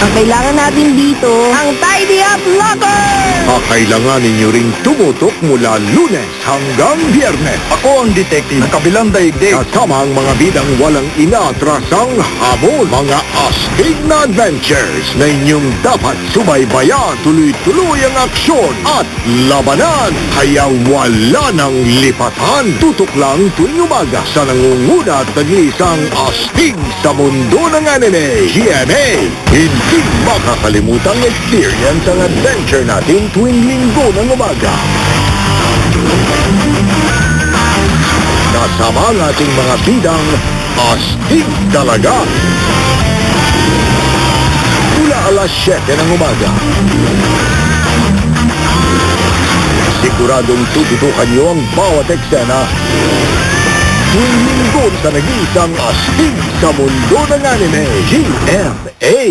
Ang kailangan natin dito, ang Tidy Up Locker! Kakailanganin nyo ring tumutok mula Lunes hanggang Biyernes. Ako ang detective ng kabilang daigdig. Kasama ang mga bidang walang inaatrasang hamon. Mga astig na adventures na inyong dapat subaybayan. Tuloy-tuloy ang aksyon at labanan. Kaya wala nang lipatan. Tutok lang tuwing umaga sa nangunguna at nag-iisang astig sa mundo ng anime. GMA. Hindi makakalimutang experience ang adventure natin tuwing linggo ng umaga. Kasama ang ating mga bidang astig talaga. Mula alas 7 ng umaga. Siguradong tututukan niyo ang bawat eksena tuwing linggo sa nag-iisang astig sa mundo ng anime. GMA.